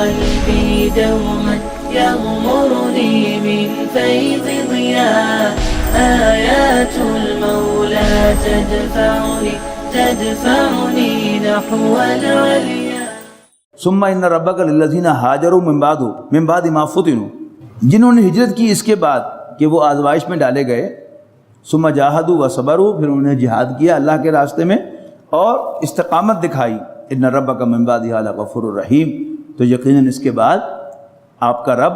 قلبي دوما يغمرني من فيض ضياء آيات المولى تدفعني نحو العليا. ثم ان ربک للذین ہاجروا من بعد ما فتنوا، جنہوں نے ہجرت کی اس کے بعد کہ وہ آزمائش میں ڈالے گئے. ثم جاہدوا وصبروا، پھر انہوں نے جہاد کیا اللہ کے راستے میں اور استقامت دکھائی. ان ربک من بعدھا لغفور رحیم، تو یقیناً اس کے بعد آپ کا رب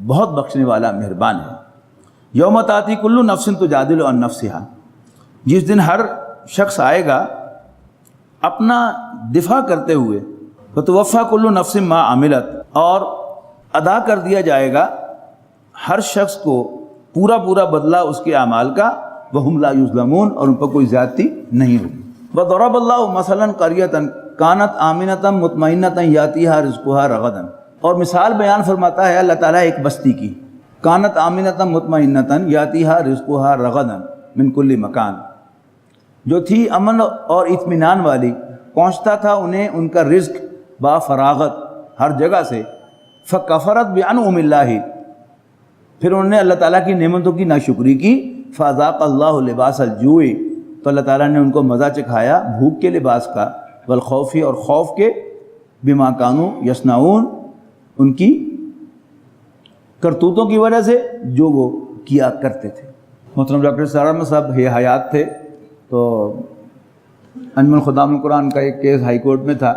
بہت بخشنے والا مہربان ہے. یوم تاتی کل نفس تجادل عن نفسها، جس دن ہر شخص آئے گا اپنا دفاع کرتے ہوئے. فتوفی کل نفس ما عملت، اور ادا کر دیا جائے گا ہر شخص کو پورا بدلہ اس کے اعمال کا. وہم لا یظلمون، اور ان پر کوئی زیادتی نہیں ہوگی. وضرب اللہ مثلا قریۃ کانت آمنۃ مطمئنۃ یاتیھا رزقھا رغدا، اور مثال بیان فرماتا ہے اللہ تعالیٰ ایک بستی کی. کانت آمنۃ مطمئنۃ یاتیھا رزقھا رغدا من کل مکان، جو تھی امن اور اطمینان والی، پہنچتا تھا انہیں ان کا رزق با فراغت ہر جگہ سے. فکفرت بانعم اللہ، پھر انہوں نے اللہ تعالیٰ کی نعمتوں کی ناشکری کی. فذاق اللہ لباس الجوع، تو اللہ تعالیٰ نے ان کو مزہ چکھایا بھوک کے لباس کا، والخوف، اور خوف کے، بما کانوا یصنعون، ان کی کرتوتوں کی وجہ سے جو وہ کیا کرتے تھے. محترم ڈاکٹر سارا احمد صاحب حیات تھے، تو انجمن خدام القرآن کا ایک کیس ہائی کورٹ میں تھا،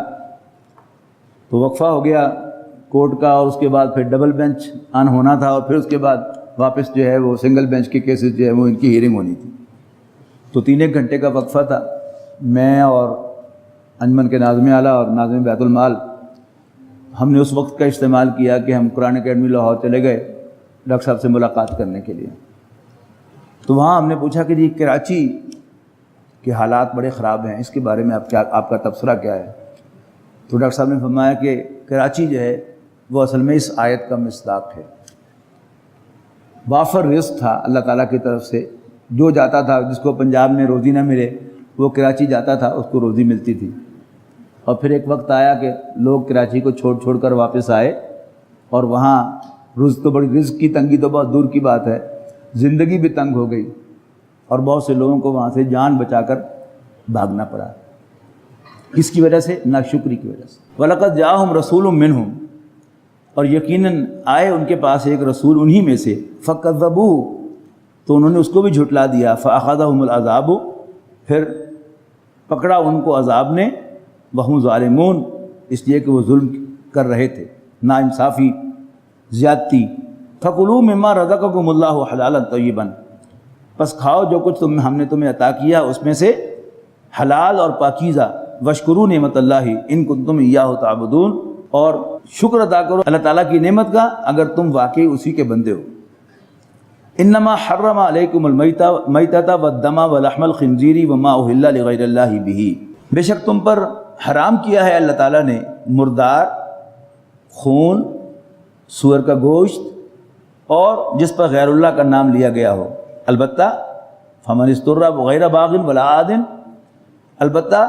تو وقفہ ہو گیا کورٹ کا، اور اس کے بعد پھر ڈبل بینچ آن ہونا تھا، اور پھر اس کے بعد واپس جو ہے وہ سنگل بینچ کے کیسز جو ہے وہ ان کی ہیئرنگ ہونی تھی. تو 3 گھنٹے کا وقفہ تھا. میں اور انجمن کے ناظم اعلیٰ اور ناظم بیت المال، ہم نے اس وقت کا استعمال کیا کہ ہم قرآن اکیڈمی لاہور چلے گئے ڈاکٹر صاحب سے ملاقات کرنے کے لیے. تو وہاں ہم نے پوچھا کہ جی کراچی کے حالات بڑے خراب ہیں، اس کے بارے میں آپ کا تبصرہ کیا ہے؟ تو ڈاکٹر صاحب نے فرمایا کہ کراچی جو ہے وہ اصل میں اس آیت کا مصداق ہے. وافر رزق تھا اللہ تعالیٰ کی طرف سے، جو جاتا تھا، جس کو پنجاب میں روزی نہ ملے وہ کراچی جاتا تھا، اس کو روزی ملتی تھی. اور پھر ایک وقت آیا کہ لوگ کراچی کو چھوڑ کر واپس آئے، اور وہاں رزق کی تنگی تو بہت دور کی بات ہے، زندگی بھی تنگ ہو گئی، اور بہت سے لوگوں کو وہاں سے جان بچا کر بھاگنا پڑا. کس کی وجہ سے؟ ناشکری کی وجہ سے. وَلَقَدْ جَاءَهُمْ رَسُولٌ مِّنْهُمْ، اور یقیناً آئے ان کے پاس ایک رسول انہی میں سے. فَكَذَّبُوهُ، تو انہوں نے اس کو بھی جھٹلا دیا. فَأَخَذَهُمُ الْعَذَابُ، پھر پکڑا ان کو عذاب نے. وَهُمْ ظَالِمُونَ، اس لیے کہ وہ ظلم کر رہے تھے، ناانصافی، زیادتی. فَكُلُوا مِمَّا رَزَقَكُمُ اللَّهُ حَلَالًا طَيِّبًا، پس کھاؤ جو کچھ ہم نے تمہیں عطا کیا اس میں سے حلال اور پاکیزہ. وَاشْكُرُوا نِعْمَتَ اللَّهِ إِن كُنتُمْ إِيَّاهُ تَعْبُدُونَ، اور شکر ادا کرو اللہ تعالیٰ کی نعمت کا اگر تم واقعی اسی کے بندے ہو. انما حرم علیکم المیتۃ والدم ولحم الخنزیر وما اہل لغیر اللہ بہ، بے شک تم پر حرام کیا ہے اللہ تعالیٰ نے مردار، خون، سور کا گوشت، اور جس پر غیر اللہ کا نام لیا گیا ہو. البتہ فمن اضطر غیر باغ ولا عاد، البتہ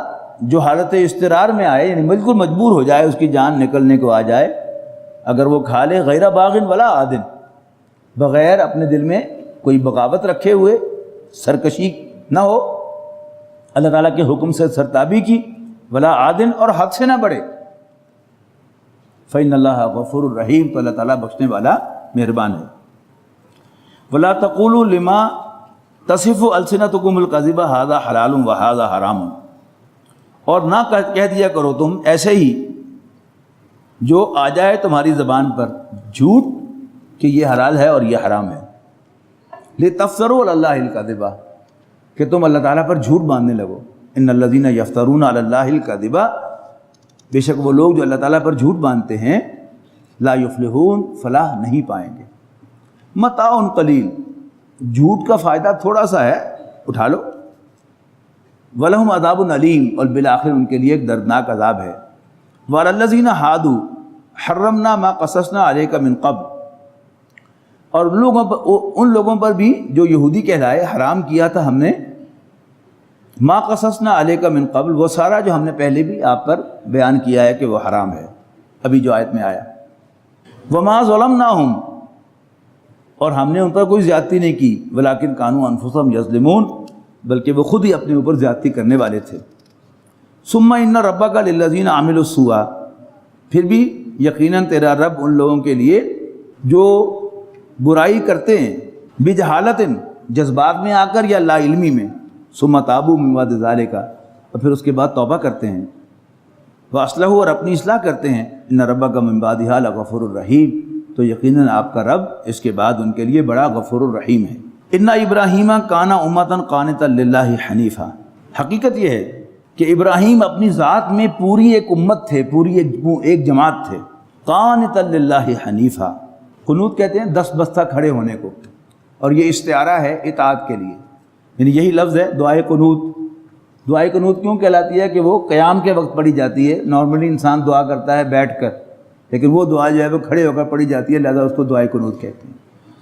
جو حالت اضطرار میں آئے، یعنی بالکل مجبور ہو جائے، اس کی جان نکلنے کو آ جائے، اگر وہ کھا لے غیر باغ ولا عاد، بغیر اپنے دل میں کوئی بغاوت رکھے ہوئے، سرکشی نہ ہو، اللہ تعالیٰ کے حکم سے سرتابی کی، ولا عادن، اور حد سے نہ بڑھے. فإن اللہ غفور الرحیم، تو اللہ تعالیٰ بخشنے والا مہربان ہے. ولا تقولوا لما تصف السنتکم الکذب ھذا حلال وھذا حرام، اور نہ کہہ دیا کرو تم ایسے ہی جو آ جائے تمہاری زبان پر جھوٹ کہ یہ حلال ہے اور یہ حرام ہے. لتفتروا علی اللہ الکذب، کہ تم اللہ تعالیٰ پر جھوٹ باندھنے لگو. ان الذین یفترون علی اللہ الکذب، بے شک وہ لوگ جو اللہ تعالیٰ پر جھوٹ باندھتے ہیں، لا یفلحون، فلاح نہیں پائیں گے. متاع قلیل، جھوٹ کا فائدہ تھوڑا سا ہے، اٹھا لو. وَلَهُمْ عَذَابٌ علیم، اور بالآخر ان کے لیے ایک دردناک عذاب ہے. وَعَلَى الَّذِينَ هَادُوا حَرَّمْنَا مَا قَصَصْنَا عَلَيْكَ مِنْ قَبْلُ، اور ان لوگوں پر بھی جو یہودی کہلائے حرام کیا تھا ہم نے، ما قصصنا علیک من قبل، وہ سارا جو ہم نے پہلے بھی آپ پر بیان کیا ہے کہ وہ حرام ہے. ابھی جو آیت میں آیا، وما ظلمناہم، اور ہم نے ان پر کوئی زیادتی نہیں کی، ولیکن کانوا انفسہم یظلمون، بلکہ وہ خود ہی اپنے اوپر زیادتی کرنے والے تھے۔ ثم ان ربک للذین عملوا السوء، پھر بھی یقیناً تیرا رب ان لوگوں کے لیے جو برائی کرتے ہیں، بجہالت، جذبات میں آ کر یا لا علمی میں، ثم تابوا من بعد ذلک، اور پھر اس کے بعد توبہ کرتے ہیں، واصلحوا، اور اپنی اصلاح کرتے ہیں، ان ربک من بعدھا لغفور الرحیم، تو یقیناً آپ کا رب اس کے بعد ان کے لیے بڑا غفور الرحیم ہے۔ ان ابراہیم کان امۃ قانتا للہ حنیفا، حقیقت یہ ہے کہ ابراہیم اپنی ذات میں پوری ایک امت تھے، پوری ایک جماعت تھے، قانتا للہ حنیفا، قنوت کہتے ہیں دس بستہ کھڑے ہونے کو، اور یہ استعارہ ہے اطاعت کے لیے، یعنی یہی لفظ ہے دعائے قنوت۔ دعائے قنوت کیوں کہلاتی ہے کہ وہ قیام کے وقت پڑھی جاتی ہے، نارملی انسان دعا کرتا ہے بیٹھ کر، لیکن وہ دعا جو ہے وہ کھڑے ہو کر پڑھی جاتی ہے، لہذا اس کو دعائے قنوت کہتے ہیں۔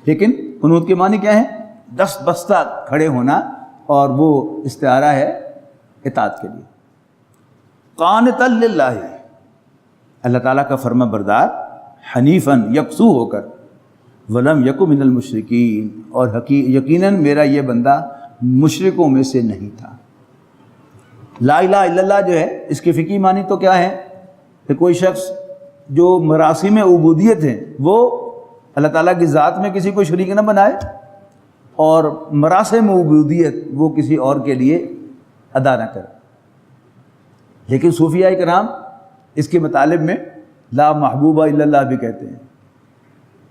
لیکن قنوت کے معنی کیا ہے؟ دس بستہ کھڑے ہونا، اور وہ استعارہ ہے اطاعت کے لیے۔ قانتا للہ، اللہ تعالیٰ کا فرما بردار، حنیفاً، یکسو ہو کر، ولم یک من المشرکین، اور یقیناً میرا یہ بندہ مشرکوں میں سے نہیں تھا۔ لا الہ الا اللہ جو ہے اس کے فقہی معنی تو کیا ہے کہ کوئی شخص جو مراسم عبودیت ہیں وہ اللہ تعالیٰ کی ذات میں کسی کو شریک نہ بنائے، اور مراسم عبودیت وہ کسی اور کے لیے ادا نہ کرے۔ لیکن صوفیاء کرام اس کے مطالب میں لا محبوبہ الا اللہ بھی کہتے ہیں،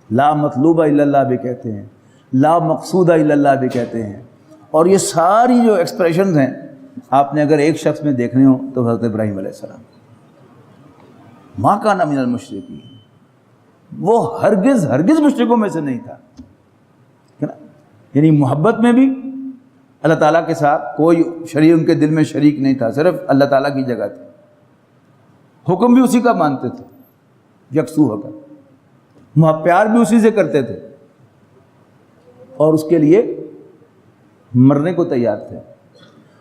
لا مطلوبہ الا اللہ بھی کہتے ہیں، لا مقصودہ الا اللہ بھی کہتے ہیں، اور یہ ساری جو ایکسپریشنز ہیں آپ نے اگر ایک شخص میں دیکھنے ہو تو حضرت ابراہیم علیہ السلام، ما کان من المشرکین، وہ ہرگز مشرکوں میں سے نہیں تھا، یعنی محبت میں بھی اللہ تعالیٰ کے ساتھ کوئی شریک ان کے دل میں شریک نہیں تھا، صرف اللہ تعالیٰ کی جگہ تھی، حکم بھی اسی کا مانتے تھے یکسو ہو کر، پیار بھی اسی سے کرتے تھے، اور اس کے لیے مرنے کو تیار تھے،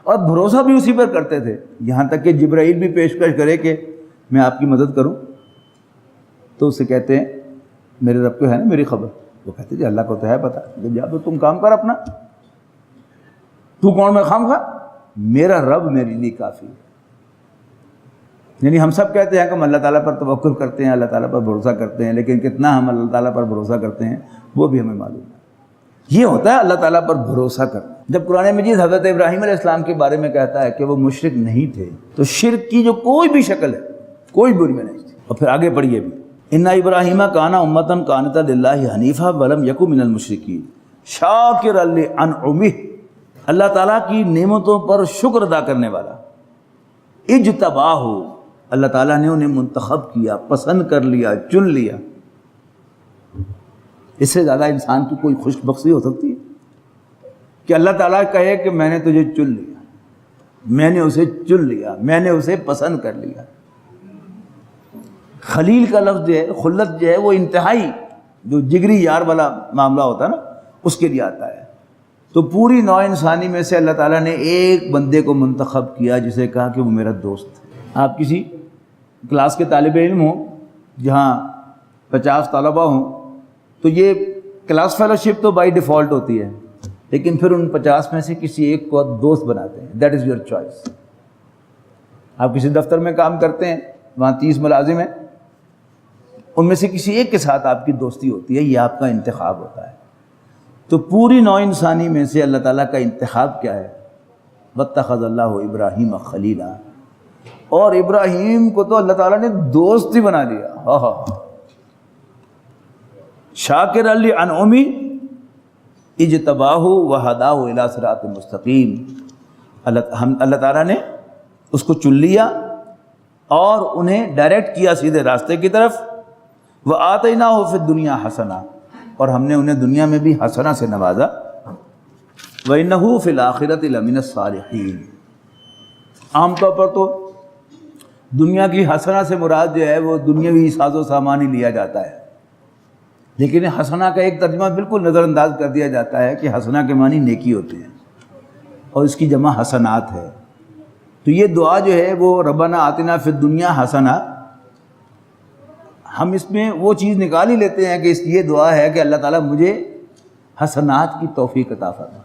اور بھروسہ بھی اسی پر کرتے تھے، یہاں تک کہ جبرائیل بھی پیشکش کرے کہ میں آپ کی مدد کروں تو اسے کہتے ہیں میرے رب کو ہے نا میری خبر، وہ کہتے جی اللہ کو تو ہے پتہ، جا تو تم کام کر اپنا، تو کون میں خام خواہ، میرا رب میرے لیے کافی ہے۔ یعنی ہم سب کہتے ہیں کہ ہم اللہ تعالیٰ پر توکل کرتے ہیں، اللہ تعالیٰ پر بھروسہ کرتے ہیں، لیکن کتنا ہم اللہ تعالیٰ پر بھروسہ کرتے ہیں وہ بھی ہمیں معلوم ہے۔ یہ ہوتا ہے اللہ تعالیٰ پر بھروسہ کرنا۔ جب قرآن مجید حضرت ابراہیم علیہ السلام کے بارے میں کہتا ہے کہ وہ مشرک نہیں تھے، تو شرک کی جو کوئی بھی شکل ہے کوئی بری میں نہیں تھی۔ اور پھر آگے پڑھیے بھی، ان ابراہیم کان امۃ قانتا للہ حنیفا ولم یک من المشرکین شاکرا لانعمہ، اللہ تعالیٰ کی نعمتوں پر شکر ادا کرنے والا، اجتباہ، اللہ تعالیٰ نے انہیں منتخب کیا، پسند کر لیا، چن لیا۔ اس سے زیادہ انسان کی کوئی خوش بختی ہو سکتی ہے کہ اللہ تعالیٰ کہے کہ میں نے تجھے چن لیا، میں نے اسے چن لیا، میں نے اسے پسند کر لیا۔ خلیل کا لفظ جو ہے، خلت جو ہے، وہ انتہائی جو جگری یار والا معاملہ ہوتا ہے نا، اس کے لیے آتا ہے۔ تو پوری نوع انسانی میں سے اللہ تعالیٰ نے ایک بندے کو منتخب کیا جسے کہا کہ وہ میرا دوست ہے۔ آپ کسی کلاس کے طالب علم ہوں جہاں 50 طلبہ ہوں تو یہ کلاس فیلوشپ تو بائی ڈیفالٹ ہوتی ہے، لیکن پھر ان 50 میں سے کسی ایک کو دوست بناتے ہیں، دیٹ از یور چوائس۔ آپ کسی دفتر میں کام کرتے ہیں، وہاں 30 ملازم ہیں، ان میں سے کسی ایک کے ساتھ آپ کی دوستی ہوتی ہے، یہ آپ کا انتخاب ہوتا ہے۔ تو پوری نوع انسانی میں سے اللہ تعالیٰ کا انتخاب کیا ہے؟ واتخذ اللہ ابراہیم خلیلا، اور ابراہیم کو تو اللہ تعالیٰ نے دوست ہی بنا لیا۔ ہاں ہاں، شاکر لانعمہ اجتباہ وہداہ الی صراط مستقیم، اللہ تعالیٰ نے اس کو چن لیا اور انہیں ڈائریکٹ کیا سیدھے راستے کی طرف۔ وآتیناہ فی الدنیا حسنہ، اور ہم نے انہیں دنیا میں بھی حسنہ سے نوازا۔ وإنہ فی الآخرۃ لمن الصالحین، عام طور پر تو دنیا کی حسنہ سے مراد جو ہے وہ دنیاوی ساز و سامان ہی لیا جاتا ہے، لیکن حسنہ کا ایک ترجمہ بالکل نظر انداز کر دیا جاتا ہے کہ حسنہ کے معنی نیکی ہوتے ہیں، اور اس کی جمع حسنات ہے۔ تو یہ دعا جو ہے وہ ربنا آتنا فی الدنیا حسنہ، ہم اس میں وہ چیز نکال ہی لیتے ہیں کہ یہ دعا ہے کہ اللہ تعالیٰ مجھے حسنات کی توفیق عطا فرما.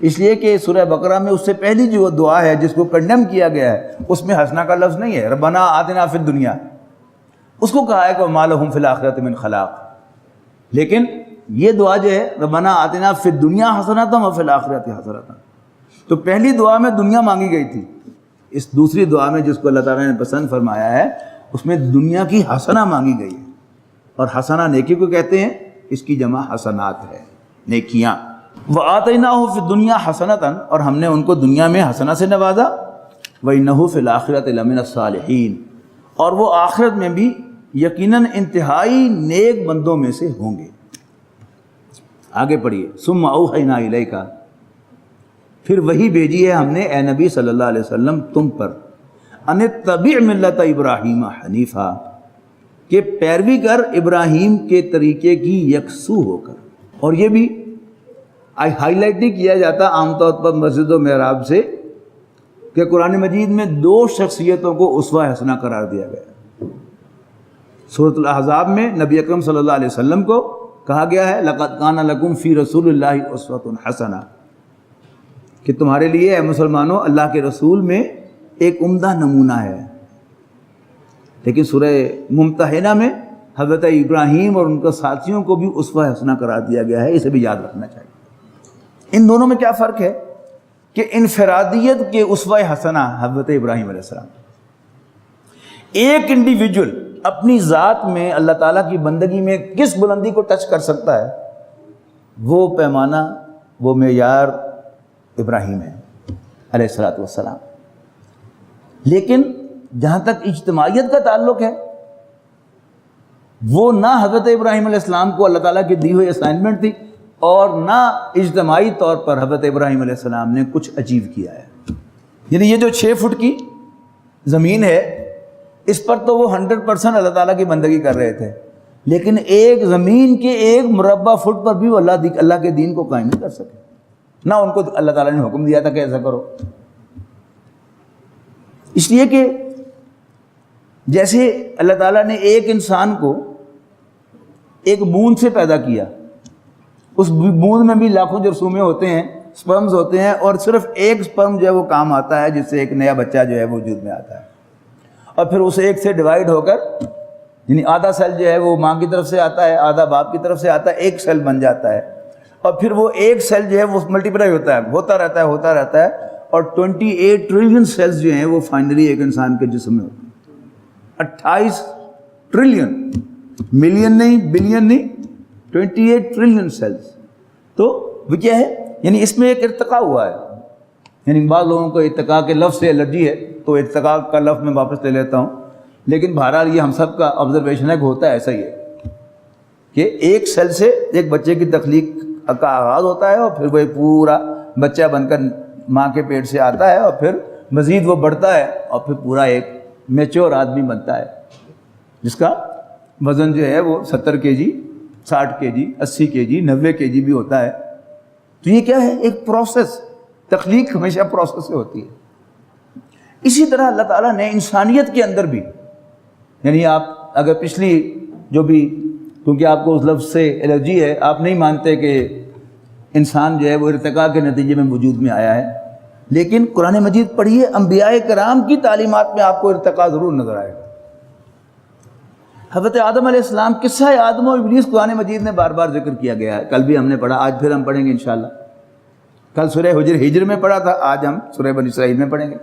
اس لیے کہ سورہ بقرہ میں اس سے پہلی جو دعا ہے جس کو کنڈیم کیا گیا ہے اس میں حسنہ کا لفظ نہیں ہے. ربنا آتنا فی الدنیا اس کو کہا ہے کہ وما لہم فی الآخرۃ من خلاق. لیکن یہ دعا جو ہے ربنا آتنا فی الدنیا حسنۃ وفی الآخرۃ حسنۃ، تو پہلی دعا میں دنیا مانگی گئی تھی. اس دوسری دعا میں جس کو اللہ تعالیٰ نے پسند فرمایا ہے اس میں دنیا کی حسنہ مانگی گئی ہے. اور حسنہ نیکی کو کہتے ہیں، اس کی جمع حسنات ہے، نیکیاں. وَآتَيْنَاهُ فِي الدُّنْيَا حَسَنَةً، اور ہم نے ان کو دنیا میں حسنہ سے نوازا. وَإِنَّهُ فِي الْآخِرَةِ لَمِنَ الصَّالِحِينَ، اور وہ آخرت میں بھی یقیناً انتہائی نیک بندوں میں سے ہوں گے. آگے پڑھیے. ثُمَّ أَوْحَيْنَا إِلَيْكَ، پھر وہی بھیجی ہے ہم نے اے نبی صلی اللہ علیہ وسلم تم پر، ان اتبع ملت ابراہیم حنیفا، کہ پیروی کر ابراہیم کے طریقے کی یکسو ہو کر. اور یہ بھی ہائی لائٹ نہیں کیا جاتا عام طور پر مسجد و محراب سے کہ قرآن مجید میں دو شخصیتوں کو اسوہ حسنہ قرار دیا گیا. سورۃ الاحزاب میں نبی اکرم صلی اللہ علیہ وسلم کو کہا گیا ہے لقد کان لکم فی رسول اللہ اسوۃ حسنہ، کہ تمہارے لیے اے مسلمانوں اللہ کے رسول میں ایک عمدہ نمونہ ہے. لیکن سورہ ممتحنہ میں حضرت ابراہیم اور ان کے ساتھیوں کو بھی اسوہ حسنہ قرار دیا گیا ہے. اسے بھی یاد رکھنا چاہیے. ان دونوں میں کیا فرق ہے کہ انفرادیت کے اسوہ حسنہ حضرت ابراہیم علیہ السلام، ایک انڈیویجول اپنی ذات میں اللہ تعالیٰ کی بندگی میں کس بلندی کو ٹچ کر سکتا ہے، وہ پیمانہ، وہ معیار ابراہیم ہے علیہ الصلوۃ والسلام. لیکن جہاں تک اجتماعیت کا تعلق ہے، وہ نہ حضرت ابراہیم علیہ السلام کو اللہ تعالیٰ کی دی ہوئی اسائنمنٹ تھی اور نہ اجتماعی طور پر حضرت ابراہیم علیہ السلام نے کچھ اچیو کیا ہے. یعنی یہ جو 6 فٹ کی زمین ہے اس پر تو وہ 100% اللہ تعالیٰ کی بندگی کر رہے تھے، لیکن ایک زمین کے 1 مربع فٹ پر بھی وہ اللہ کے دین کو قائم نہیں کر سکے. نہ ان کو اللہ تعالیٰ نے حکم دیا تھا کہ ایسا کرو. اس لیے کہ جیسے اللہ تعالیٰ نے ایک انسان کو ایک بوند سے پیدا کیا، اس بوند میں بھی لاکھوں جرثومے ہوتے ہیں، سپرمز ہوتے ہیں، اور صرف ایک سپرم جو ہے وہ کام آتا ہے جس سے ایک نیا بچہ جو ہے وجود میں آتا ہے. اور پھر اس ایک سے ڈیوائیڈ ہو کر، یعنی آدھا سیل جو ہے وہ ماں کی طرف سے آتا ہے، آدھا باپ کی طرف سے آتا ہے، ایک سیل بن جاتا ہے. اور پھر وہ ایک سیل جو ہے وہ ملٹیپلائی ہوتا رہتا ہے اور 28 ٹریلین سیلز جو ہیں وہ فائنلی ایک انسان کے جسم میں ہوتے ہیں. 28 ٹریلین، ملین نہیں، بلین نہیں، 28 ٹریلین سیلز. تو وہ کیا ہے، یعنی اس میں ایک ارتقاء ہوا ہے. یعنی بعض لوگوں کو ارتقاء کے لفظ سے الرجی ہے تو ارتقاء کا لفظ میں واپس لے لیتا ہوں، لیکن بہرحال یہ ہم سب کا آبزرویشن ہے کہ ہوتا ہے ایسا ہی ہے کہ ایک سیل سے ایک بچے کی تخلیق کا آغاز ہوتا ہے اور پھر وہ ایک پورا بچہ بن کر ماں کے پیٹ سے آتا ہے اور پھر مزید وہ بڑھتا ہے اور پھر پورا ایک میچور آدمی بنتا ہے جس کا وزن جو ہے وہ 70 کے جی، 60 کے جی، 80 کے جی، 90 کے جی بھی ہوتا ہے. تو یہ کیا ہے، ایک پروسیس. تخلیق ہمیشہ پروسیس سے ہوتی ہے. اسی طرح اللہ تعالیٰ نے انسانیت کے اندر بھی، یعنی آپ اگر پچھلی جو بھی، کیونکہ آپ کو اس لفظ سے الرجی ہے، آپ نہیں مانتے کہ انسان جو ہے وہ ارتقاء کے نتیجے میں وجود میں آیا ہے، لیکن قرآن مجید پڑھیے، انبیاء کرام کی تعلیمات میں آپ کو ارتقاء ضرور نظر آئے گا. حضرت آدم علیہ السلام، قصہ آدم و ابلیس قرآن مجید میں بار بار ذکر کیا گیا ہے. کل بھی ہم نے پڑھا، آج پھر ہم پڑھیں گے انشاءاللہ. کل سورہ ہجر میں پڑھا تھا، آج ہم سورہ بنی اسرائیل میں پڑھیں گے.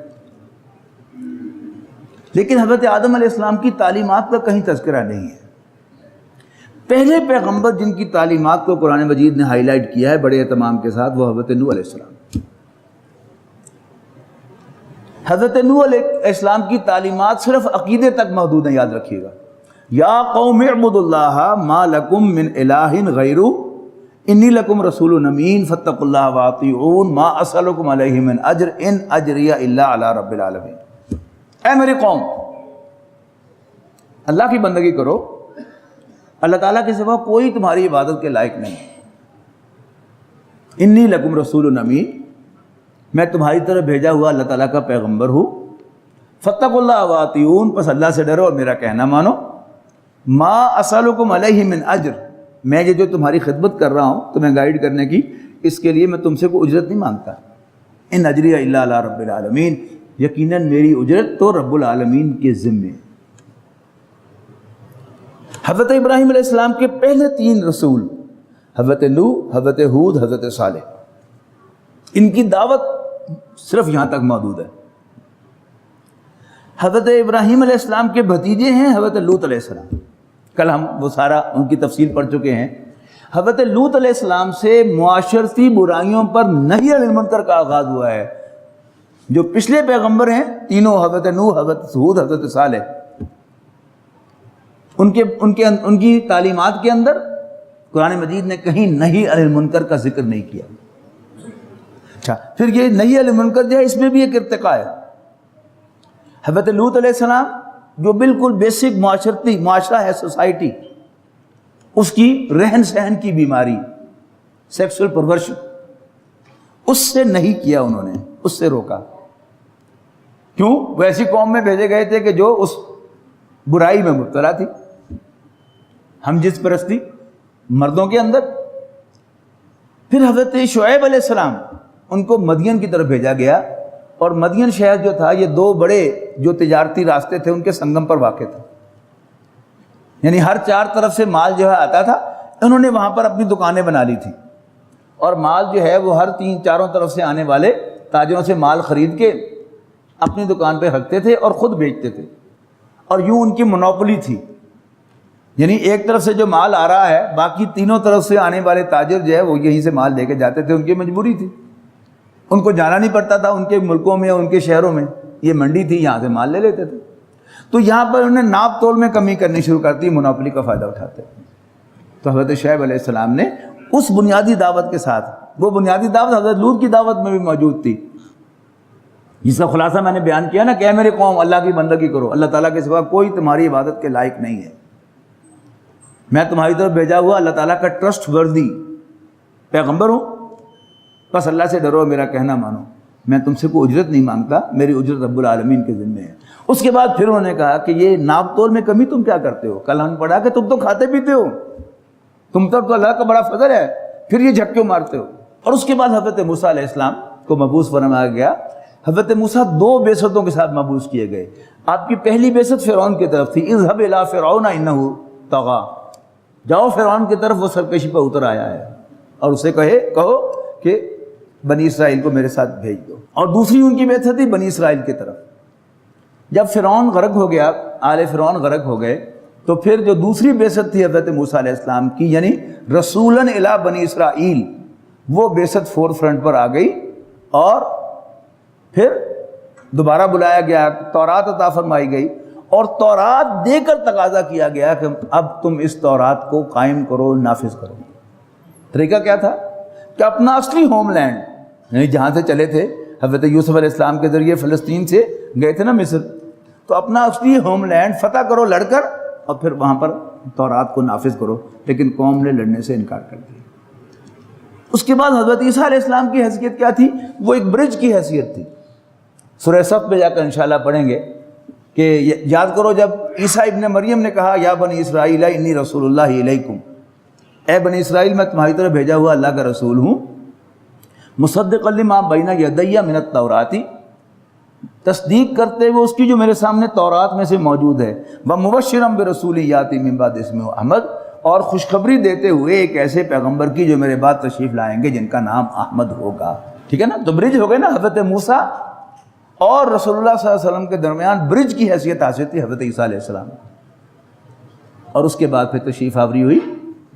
لیکن حضرت آدم علیہ السلام کی تعلیمات کا کہیں تذکرہ نہیں ہے. پہلے پیغمبر جن کی تعلیمات کو قرآن مجید نے ہائی لائٹ کیا ہے بڑے اہتمام کے ساتھ، وہ حضرت نوح علیہ السلام. حضرت نوح علیہ السلام کی تعلیمات صرف عقیدے تک محدود ہیں، یاد رکھیے گا. یا قوم اعبدوا اللہ ما لکم من الہ غیرہ انی لکم رسول امین فاتقوا اللہ واطیعون ما اسألکم علیہ من اجر ان اجری الا علی رب العالمین. اے میری قوم، اللہ کی بندگی کرو، اللہ تعالیٰ کے سوا کوئی تمہاری عبادت کے لائق نہیں. انی لکم رسول امین، میں تمہاری طرف بھیجا ہوا اللہ تعالیٰ کا پیغمبر ہوں. فاتقوا اللہ واطیعون، پس اللہ سے ڈرو اور میرا کہنا مانو. ما اسألکم علیہ من اجر، میں یہ جو تمہاری خدمت کر رہا ہوں تمہیں گائیڈ کرنے کی، اس کے لیے میں تم سے کوئی اجرت نہیں مانگتا. ان اجری الا علی رب العالمین، یقیناً میری اجرت تو رب العالمین کے ذمے. حضرت ابراہیم علیہ السلام کے پہلے 3 رسول، حضرت نوح، حضرت ہود، حضرت صالح، ان کی دعوت صرف یہاں تک محدود ہے. حضرت ابراہیم علیہ السلام کے بھتیجے ہیں حضرت لوط علیہ السلام، کل ہم وہ سارا ان کی تفصیل پڑھ چکے ہیں. حضرت لوط علیہ السلام سے معاشرتی برائیوں پر نہی عن المنکر کا آغاز ہوا ہے. جو پچھلے پیغمبر ہیں تینوں، حضرت نوح، حضرت ہود، حضرت صالح، ان کی تعلیمات کے اندر قرآن مجید نے کہیں نہی عن المنکر کا ذکر نہیں کیا. اچھا، پھر یہ نہی عن المنکر جو ہے اس میں بھی ایک ارتقاء ہے. حضرت لوط علیہ السلام جو بالکل بیسک معاشرہ ہے، سوسائٹی، اس کی رہن سہن کی بیماری، سیکسول پرورشن، اس سے نہیں کیا انہوں نے، اس سے روکا. کیوں؟ وہ ایسی قوم میں بھیجے گئے تھے کہ جو اس برائی میں مبتلا تھی، ہم جنس پرستی مردوں کے اندر. پھر حضرت شعیب علیہ السلام، ان کو مدین کی طرف بھیجا گیا، اور مدین شہر جو تھا یہ 2 بڑے جو تجارتی راستے تھے ان کے سنگم پر واقع تھا. یعنی ہر 4 طرف سے مال جو ہے آتا تھا، انہوں نے وہاں پر اپنی دکانیں بنا لی تھی، اور مال جو ہے وہ ہر 3-4 طرف سے آنے والے تاجروں سے مال خرید کے اپنی دکان پہ رکھتے تھے اور خود بیچتے تھے. اور یوں ان کی مونوپولی تھی، یعنی ایک طرف سے جو مال آ رہا ہے، باقی 3 طرف سے آنے والے تاجر جو ہے وہ یہیں سے مال لے کے جاتے تھے. ان کی مجبوری تھی، ان کو جانا نہیں پڑتا تھا ان کے ملکوں میں، ان کے شہروں میں، یہ منڈی تھی، یہاں سے مال لے لیتے تھے. تو یہاں پر انہوں نے ناپ تول میں کمی کرنی شروع کر دی، مونوپولی کا فائدہ اٹھاتے. تو حضرت شعیب علیہ السلام نے اس بنیادی دعوت کے ساتھ، وہ بنیادی دعوت حضرت لوط کی دعوت میں بھی موجود تھی، جس کا خلاصہ میں نے بیان کیا نا کہ اے میرے قوم، اللہ کی بندگی کرو، اللہ تعالیٰ کے سوا کوئی تمہاری عبادت کے لائق نہیں ہے. میں تمہاری طرف بھیجا ہوا اللہ تعالیٰ کا ٹرسٹ وردی پیغمبر ہوں، بس اللہ سے ڈرو، میرا کہنا مانو. میں تم سے کوئی اجرت نہیں مانگتا، میری اجرت رب العالمین کے ذمے ہے. اس کے بعد پھر انہوں نے کہا کہ یہ ناپ تول میں کمی تم کیا کرتے ہو؟ کل ہم نے پڑھا کہ تم تو کھاتے پیتے ہو، تم تو اللہ کا بڑا فضل ہے، پھر یہ جھک کیوں مارتے ہو؟ اور اس کے بعد حضرت موسیٰ علیہ السلام کو مبعوث فرمایا گیا. حضرت موسیٰ 2 بعثتوں کے ساتھ مبعوث کیے گئے. آپ کی پہلی بعثت فرعون کی طرف تھی، اذهب الى فرعون انه طغى، جاؤ فرعون کی طرف، وہ سرکشی پر اتر آیا ہے، اور اسے کہو کہ بنی اسرائیل کو میرے ساتھ بھیج دو. اور دوسری ان کی بعثت تھی بنی اسرائیل کی طرف. جب فرعون غرق ہو گیا، آل فرعون غرق ہو گئے، تو پھر جو دوسری بعثت تھی حضرت موسیٰ علیہ السلام کی، یعنی رسولاً الی بنی اسرائیل، وہ بعثت فور فرنٹ پر آ گئی. اور پھر دوبارہ بلایا گیا، تورات عطا فرمائی گئی، اور تورات دے کر تقاضا کیا گیا کہ اب تم اس تورات کو قائم کرو، نافذ کرو. طریقہ کیا تھا کہ اپنا اصلی ہوم لینڈ، یعنی جہاں سے چلے تھے، حضرت یوسف علیہ السلام کے ذریعے فلسطین سے گئے تھے نا مصر، تو اپنا اصلی ہوم لینڈ فتح کرو لڑ کر، اور پھر وہاں پر تورات کو نافذ کرو. لیکن قوم نے لڑنے سے انکار کر دیا. اس کے بعد حضرت عیسیٰ علیہ السلام کی حیثیت کیا تھی؟ وہ ایک برج کی حیثیت تھی. سورہ صف پہ جا کر انشاءاللہ پڑھیں گے کہ یاد کرو جب عیسیٰ ابن مریم نے کہا یا بنی اسرائیل انی رسول اللہ علیکم، اے بنی اسرائیل میں تمہاری طرف بھیجا ہوا اللہ کا رسول ہوں، مصدقا لما بین یدی من التوراۃ، تصدیق کرتے ہوئے اس کی جو میرے سامنے تورات میں سے موجود ہے، ومبشرا برسول یاتی من بعد اسمہ احمد، اور خوشخبری دیتے ہوئے ایک ایسے پیغمبر کی جو میرے بعد تشریف لائیں گے جن کا نام احمد ہوگا. ٹھیک ہے نا؟ تو برج ہو گئے نا. حضرت موسیٰ اور رسول اللہ صلی اللہ علیہ وسلم کے درمیان برج کی حیثیت حاصل تھی حضرت عیسیٰ علیہ السلام. اور اس کے بعد پھر تشریف آوری ہوئی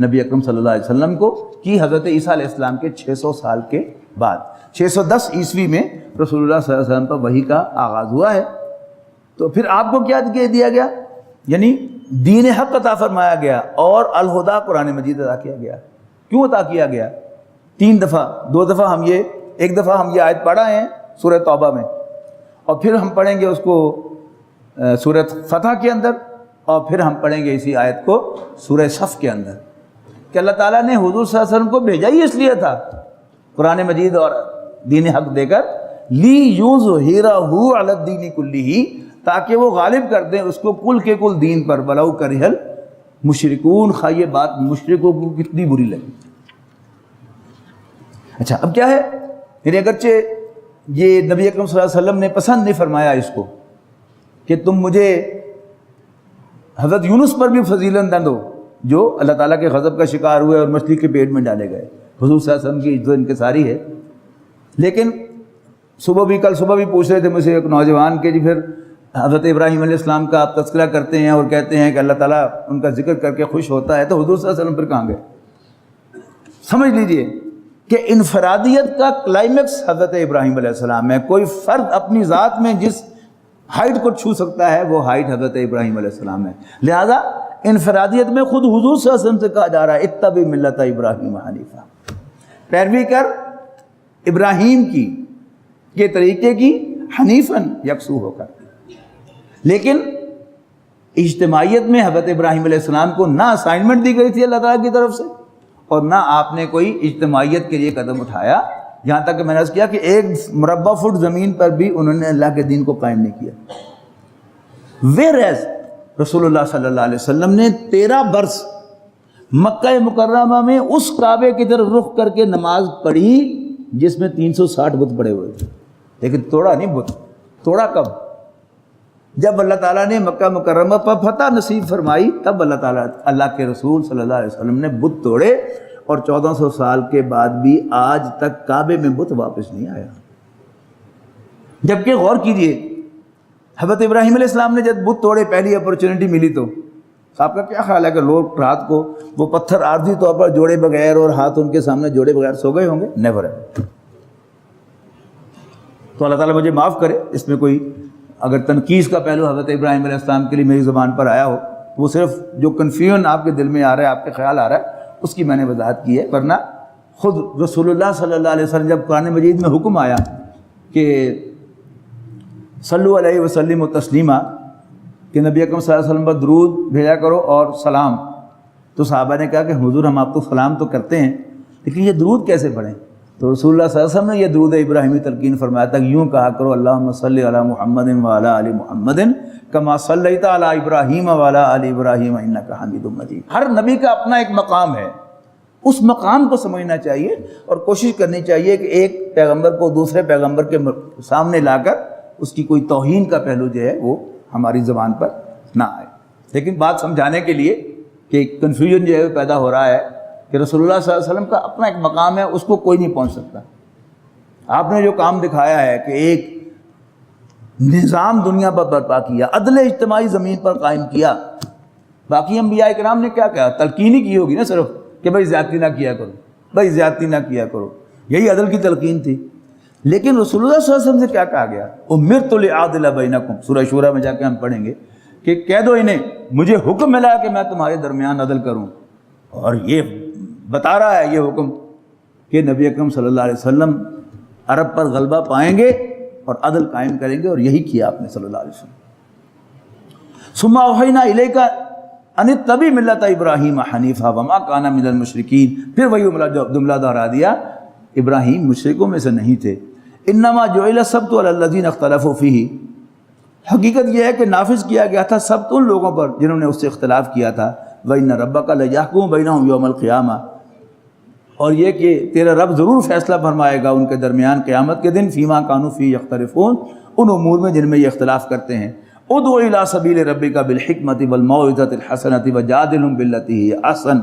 نبی اکرم صلی اللہ علیہ وسلم کو کی حضرت عیسیٰ علیہ السلام کے 600 سال کے بعد. 610 عیسوی میں رسول اللہ صلی اللہ علیہ وسلم پر وحی کا آغاز ہوا ہے. تو پھر آپ کو کیا دیا گیا؟ یعنی دین حق عطا فرمایا گیا، اور الہدا قرآن مجید عطا کیا گیا. کیوں عطا کیا گیا؟ 3 دفعہ، 2 دفعہ ایک دفعہ ہم یہ آیت پڑھا ہے سورہ توبہ میں، اور پھر ہم پڑھیں گے اس کو سورہ فتح کے اندر، اور پھر ہم پڑھیں گے اسی آیت کو سورہ صف کے اندر، کہ اللہ تعالیٰ نے حضور صلی اللہ علیہ وسلم کو بھیجا ہی اس لیے تھا قرآن مجید اور دین حق دے کر، لی یظہرہ علی الدین کلہ، تاکہ وہ غالب کر دیں اس کو کل کے کل دین پر، ولو کرہ مشرکون، خواہ یہ بات مشرکوں کو کتنی بری لگی۔ اچھا اب کیا ہے، یعنی اگرچہ یہ نبی اکرم صلی اللہ علیہ وسلم نے پسند نہیں فرمایا اس کو کہ تم مجھے حضرت یونس پر بھی فضیلت نہ دو جو اللہ تعالیٰ کے غضب کا شکار ہوئے اور مچھلی کے پیٹ میں ڈالے گئے، حضور صلی اللہ علیہ وسلم کی عزت انکساری ہے۔ لیکن کل صبح بھی پوچھ رہے تھے مجھے ایک نوجوان کے جی پھر حضرت ابراہیم علیہ السلام کا آپ تذکرہ کرتے ہیں اور کہتے ہیں کہ اللہ تعالیٰ ان کا ذکر کر کے خوش ہوتا ہے، تو حضور صلی اللہ علیہ وسلم پھر کہاں گئے؟ سمجھ لیجئے کہ انفرادیت کا کلائمیکس حضرت ابراہیم علیہ السلام ہے۔ کوئی فرد اپنی ذات میں جس ہائٹ کو چھو سکتا ہے وہ ہائٹ حضرت ابراہیم علیہ السلام ہے۔ لہذا انفرادیت میں خود حضور صلی اللہ علیہ وسلم سے کہا جا رہا ہے اتبع ملت ابراہیم حنیفا، پیروی کر ابراہیم کی کے طریقے کی، حنیفاً یکسو ہو کر۔ لیکن اجتماعیت میں حضرت ابراہیم علیہ السلام کو نہ اسائنمنٹ دی گئی تھی اللہ تعالیٰ کی طرف سے اور نہ آپ نے کوئی اجتماعیت کے لیے قدم اٹھایا، یہاں تک کہ میں نے عرض کیا کہ 1 مربع فٹ زمین پر بھی انہوں نے اللہ کے دین کو قائم نہیں کیا۔ ویئرز رسول اللہ صلی اللہ علیہ وسلم نے 13 برس مکہ مکرمہ میں اس کعبے کی طرف رخ کر کے نماز پڑھی جس میں 360 بت پڑے ہوئے تھے، لیکن توڑا نہیں بت۔ توڑا کب؟ جب اللہ تعالیٰ نے مکہ مکرمہ پر فتح نصیب فرمائی، تب اللہ کے رسول صلی اللہ علیہ وسلم نے بت توڑے، اور 1400 سال کے بعد بھی آج تک کعبے میں بت واپس نہیں آیا۔ جبکہ غور کیجئے، حضرت ابراہیم علیہ السلام نے جب بت توڑے پہلی اپرچونٹی ملی تو آپ کا کیا خیال ہے کہ لوگ رات کو وہ پتھر عارضی طور پر جوڑے بغیر اور ہاتھ ان کے سامنے جوڑے بغیر سو گئے ہوں گے؟ نیور ہے۔ تو اللہ تعالیٰ مجھے معاف کرے، اس میں کوئی اگر تنقید کا پہلو حضرت ابراہیم علیہ السلام کے لیے میری زبان پر آیا ہو، وہ صرف جو کنفیوژن آپ کے دل میں آ رہا ہے، آپ کے خیال آ رہا ہے، اس کی میں نے وضاحت کی ہے۔ ورنہ خود رسول اللہ صلی اللہ علیہ وسلم جب قرآن مجید میں حکم آیا کہ صلو علیہ وسلم و تسلیمہ، کہ نبی اکرم صلی اللہ علیہ وسلم پر درود بھیجا کرو اور سلام، تو صحابہ نے کہا کہ حضور ہم آپ کو سلام تو کرتے ہیں لیکن یہ درود کیسے پڑھیں؟ تو رسول اللہ صلی اللہ علیہ وسلم نے یہ درود ابراہیمی تلقین فرمایا تھا، یوں کہا کرو اللہم صلی علی محمد وعلی آل محمد کما صلیت علی ابراہیم وعلی آل ابراہیم انک حمید مجید۔ ہر نبی کا اپنا ایک مقام ہے، اس مقام کو سمجھنا چاہیے اور کوشش کرنی چاہیے کہ ایک پیغمبر کو دوسرے پیغمبر کے سامنے لا کر اس کی کوئی توہین کا پہلو جو ہے وہ ہماری زبان پر نہ آئے۔ لیکن بات سمجھانے کے لیے کہ کنفیوژن جو ہے وہ پیدا ہو رہا ہے کہ رسول اللہ صلی اللہ علیہ وسلم کا اپنا ایک مقام ہے، اس کو کوئی نہیں پہنچ سکتا۔ آپ نے جو کام دکھایا ہے کہ ایک نظام دنیا پر برپا کیا، عدل اجتماعی زمین پر قائم کیا، باقی انبیاء کرام نے کیا کہا؟ تلقین ہی کی ہوگی نا صرف کہ بھائی زیادتی نہ کیا کرو، بھائی زیادتی نہ کیا کرو، یہی عدل کی تلقین تھی۔ لیکن رسول اللہ صلی اللہ علیہ وسلم سے کیا کہا گیا؟ امرت لأعدل بینکم، سورہ شورى میں جا کے ہم پڑھیں گے کہ کہہ دو انہیں مجھے حکم ملا کہ میں تمہارے درمیان عدل کروں، اور یہ بتا رہا ہے یہ حکم کہ نبی اکرم صلی اللہ علیہ وسلم عرب پر غلبہ پائیں گے اور عدل قائم کریں گے، اور یہی کیا آپ نے صلی اللہ علیہ وسلم۔ ثم اوحینا الیک ان اتبع ملت ابراہیم حنیفا وما کان من المشرکین، پھر وہی جملہ دہرا دیا، ابراہیم مشرکوں میں سے نہیں تھے۔ انما جعل السبت علی الذین اختلفوا فیہ، حقیقت یہ ہے کہ نافذ کیا گیا تھا سبت ان لوگوں پر جنہوں نے اس سے اختلاف کیا تھا۔ وَإِنَّ رَبَّكَ لَيَحْكُمُ بَيْنَهُمْ يَوْمَ الْقِيَامَةِ، اور یہ کہ تیرا رب ضرور فیصلہ فرمائے گا ان کے درمیان قیامت کے دن، فیما کانوا فیہ یختلفون، ان امور میں جن میں یہ اختلاف کرتے ہیں۔ ادع الی سبیل ربک بالحکمۃ والموعظۃ الحسنۃ وجادلہم باللتی ہی احسن،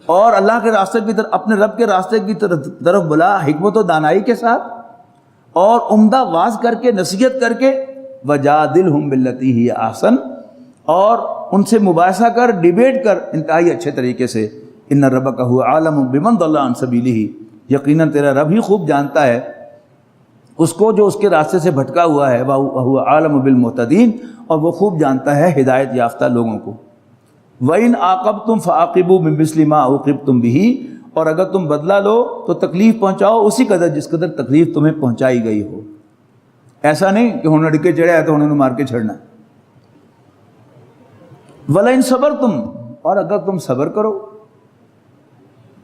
اور اللہ کے راستے کی طرف، اپنے رب کے راستے کی طرف بلا حکمت و دانائی کے ساتھ اور عمدہ واز کر کے، نصیحت کر کے، وجادلہم باللتی ہی احسن، اور ان سے مباحثہ کر، ڈیبیٹ کر انتہائی اچھے طریقے سے۔ ان ربک هو عالم بمن ضل عن سبیلہ، یقیناً تیرا رب ہی خوب جانتا ہے اس کو جو اس کے راستے سے بھٹکا ہوا ہے، وهو عالم بالمہتدین، اور وہ خوب جانتا ہے ہدایت یافتہ لوگوں کو۔ وَإِنْ عَاقَبْتُمْ فَعَاقِبُوا بِمِثْلِ مَا عُوقِبْتُمْ بِهِ، اور اگر تم بدلہ لو تو تکلیف پہنچاؤ اسی قدر جس قدر تکلیف تمہیں پہنچائی گئی ہو۔ ایسا نہیں کہ انہوں نے ڈکے چڑھا ہے تو انہوں نے مار کے چھڑنا۔ وَلَئِنْ صَبَرْتُمْ، اور اگر تم صبر کرو،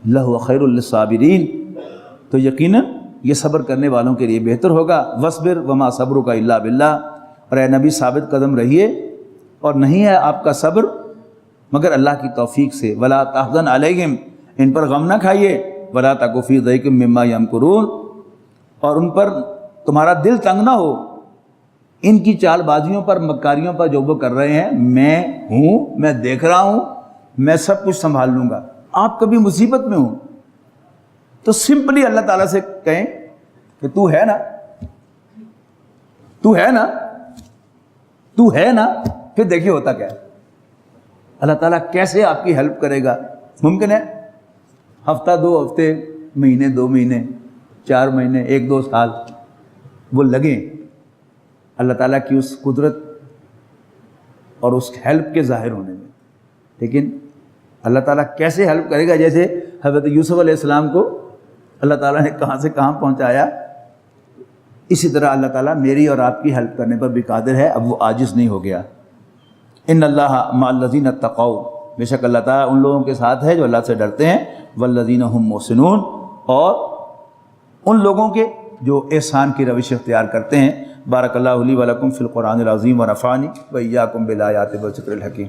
لَهُوَ خَيْرٌ لِلصَّابِرِينَ، تو یقیناً یہ صبر کرنے والوں کے لیے بہتر ہوگا۔ وَاصْبِرْ وَمَا صَبْرُكَ إِلَّا بِاللَّهِ، اور اے نبی ثابت قدم رہیے، اور نہیں ہے آپ کا صبر مگر اللہ کی توفیق سے، ولا تحزن علیہم، ان پر غم نہ کھائیے، ولا تک فی ضیق مما یمکرون، اور ان پر تمہارا دل تنگ نہ ہو ان کی چال بازیوں پر، مکاریوں پر جو وہ کر رہے ہیں۔ میں ہوں، میں دیکھ رہا ہوں، میں سب کچھ سنبھال لوں گا۔ آپ کبھی مصیبت میں ہوں تو سمپلی اللہ تعالیٰ سے کہیں کہ تو ہے نا، تو ہے نا، تو ہے نا، پھر دیکھیے ہوتا کیا ہے، اللہ تعالیٰ کیسے آپ کی ہیلپ کرے گا۔ ممکن ہے ہفتہ، 2 ہفتے، مہینے، 2 مہینے، 4 مہینے، 1-2 سال وہ لگیں اللہ تعالیٰ کی اس قدرت اور اس ہیلپ کے ظاہر ہونے میں، لیکن اللہ تعالیٰ کیسے ہیلپ کرے گا؟ جیسے حضرت یوسف علیہ السلام کو اللہ تعالیٰ نے کہاں سے کہاں پہنچایا، اسی طرح اللہ تعالیٰ میری اور آپ کی ہیلپ کرنے پر بھی قادر ہے۔ اب وہ عاجز نہیں ہو گیا۔ ان اللہ مع الذین اتقوا، بے شک اللہ تعالیٰ ان لوگوں کے ساتھ ہے جو اللہ سے ڈرتے ہیں، والذین هم محسنون، اور ان لوگوں کے جو احسان کی روش اختیار کرتے ہیں۔ بارک اللہ لی ولکم فی القرآن العظیم ونفعنی وإیاکم بالآیات والذکر الحکیم۔